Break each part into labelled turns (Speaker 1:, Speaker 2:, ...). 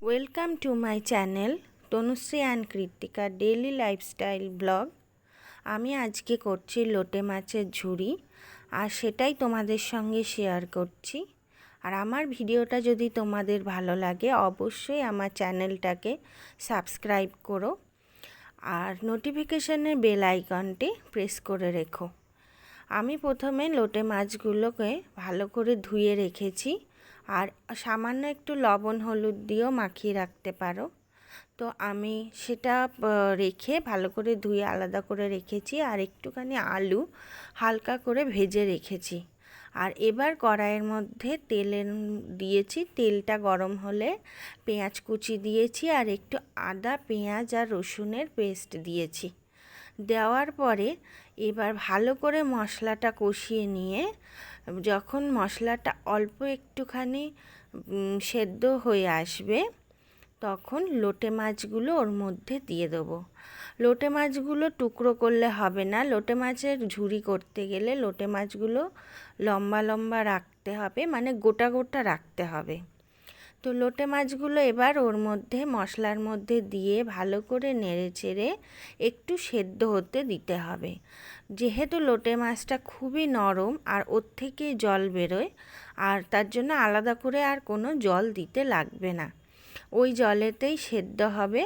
Speaker 1: Welcome to my channel Tanushree and Krittika daily lifestyle blog. আমি আজকে করছি লোটে মাছের ঝুড়ি, আর সেটাই তোমাদের সঙ্গে শেয়ার করছি। আর আমার ভিডিওটা যদি তোমাদের ভালো লাগে অবশ্যই আমার চ্যানেলটাকে সাবস্ক্রাইব করো আর নোটিফিকেশনের বেল আইকনটি প্রেস করে রেখো। আমি প্রথমে লোটে মাছগুলোকে ভালো করে ধুয়ে রেখেছি, আর সামান্য একটু লবণ হলুদ দিয়েও মাখিয়ে রাখতে পারো। তো আমি সেটা রেখে ভালো করে ধুয়ে আলাদা করে রেখেছি, আর একটুখানি আলু হালকা করে ভেজে রেখেছি। আর এবার কড়াইয়ের মধ্যে দিয়েছি, তেলটা গরম হলে পেঁয়াজ কুচি দিয়েছি, আর একটু আদা পেঁয়াজ আর রসুনের পেস্ট দিয়েছি। দেওয়ার পরে এবার ভালো করে মশলাটা কষিয়ে নিয়ে যখন মশলাটা অল্প একটুখানি সেদ্ধ হয়ে আসবে তখন লোটে মাছগুলো ওর মধ্যে দিয়ে দেবো। লোটে মাছগুলো টুকরো করলে হবে না, লোটে মাছের ঝুড়ি করতে গেলে লোটে মাছগুলো লম্বা লম্বা রাখতে হবে, মানে গোটা গোটা রাখতে হবে। তো লোটে মাছগুলো এবার ওর মধ্যে মশলার মধ্যে দিয়ে ভালো করে নেড়ে চেড়ে একটু সেদ্ধ হতে দিতে হবে। যেহেতু লোটে মাছটা খুবই নরম আর ওর থেকে জল বেরোয়, আর তার জন্য আলাদা করে আর কোনো জল দিতে লাগবে না, ওই জলেতেই সেদ্ধ হবে।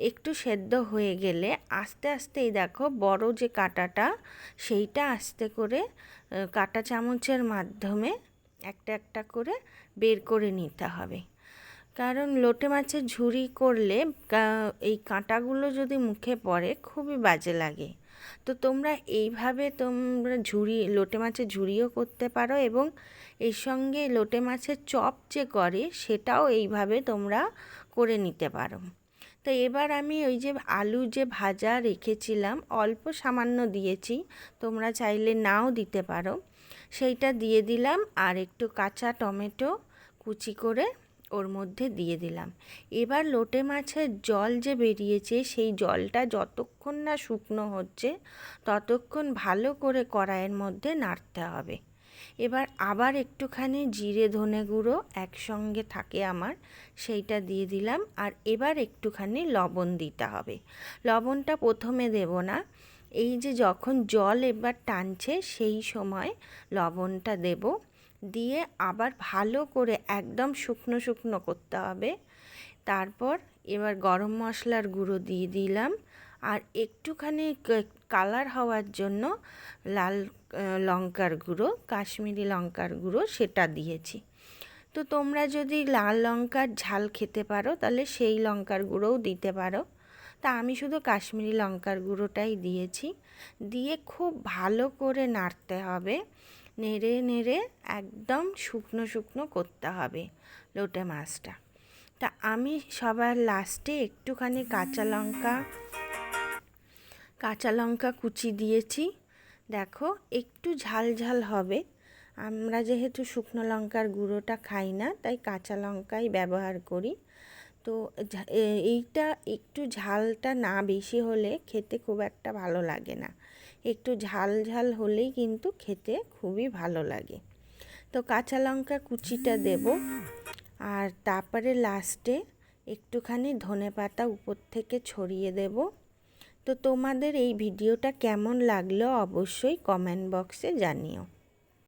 Speaker 1: একটু সেদ্ধ হয়ে গেলে আস্তে আস্তে এই দেখো বড় যে কাঁটাটা সেইটা আস্তে করে কাঁটা চামচের মাধ্যমে একটা একটা করে বের করে নিতে হবে। কারণ লোটে মাছের ঝুড়ি করলে এই কাঁটাগুলো যদি মুখে পড়ে খুবই বাজে লাগে। তো তোমরা এইভাবে লোটে মাছের ঝুড়িও করতে পারো, এবং এর সঙ্গে লোটে মাছের চপ যে করে সেটাও এইভাবে তোমরা করে নিতে পারো। তো এবার আমি ওই যে আলু যে ভাজা রেখেছিলাম অল্প সামান্য দিয়েছি, তোমরা চাইলে নাও দিতে পারো, সেইটা দিয়ে দিলাম। আর একটু কাঁচা টমেটো কুচি করে ওর মধ্যে দিয়ে দিলাম। এবার লোটে মাছের জল যে বেরিয়েছে সেই জলটা যতক্ষণ না শুকনো হচ্ছে ততক্ষণ ভালো করে কড়াইয়ের মধ্যে নাড়তে হবে। এবার আবার একটুখানি জিরে ধনে গুঁড়ো একসঙ্গে থাকে আমার, সেইটা দিয়ে দিলাম। আর এবার একটুখানি লবণ দিতে হবে। লবণটা প্রথমে দেব না, এই যে যখন জল এবার টানছে সেই সময় লবণটা দেব, দিয়ে আবার ভালো করে একদম শুকনো শুকনো করতে হবে। তারপর এবার গরম মশলার গুঁড়ো দিয়ে দিলাম, আর একটুখানি কালার হওয়ার জন্য লাল লঙ্কার গুঁড়ো, কাশ্মীরি লঙ্কার গুঁড়ো সেটা দিয়েছি। তো তোমরা যদি লাল লঙ্কার ঝাল খেতে পারো তাহলে সেই লঙ্কার গুঁড়োও দিতে পারো। তা আমি শুধু কাশ্মীরি লঙ্কার গুঁড়োটাই দিয়েছি। দিয়ে খুব ভালো করে নাড়তে হবে, নেড়ে নেড়ে একদম শুকনো শুকনো করতে হবে লোটে মাছটা। তা আমি সবার লাস্টে একটুখানি কাঁচা লঙ্কা কুচি দিয়েছি। দেখো একটু ঝাল ঝাল হবে, আমরা যেহেতু শুকনো লঙ্কার গুঁড়োটা খাই না তাই কাঁচা লঙ্কাই ব্যবহার করি। তো এইটা একটু ঝালটা না বেশি হলে খেতে খুব একটা ভালো লাগে না, একটু ঝাল ঝাল হলেই কিন্তু খেতে খুবই ভালো লাগে। তো কাঁচা লঙ্কা কুচিটা দেব, আর তারপরে লাস্টে একটুখানি ধনেপাতা উপর থেকে ছড়িয়ে দেব। তো তোমাদের এই ভিডিওটা কেমন লাগলো অবশ্যই কমেন্ট বক্সে জানিও।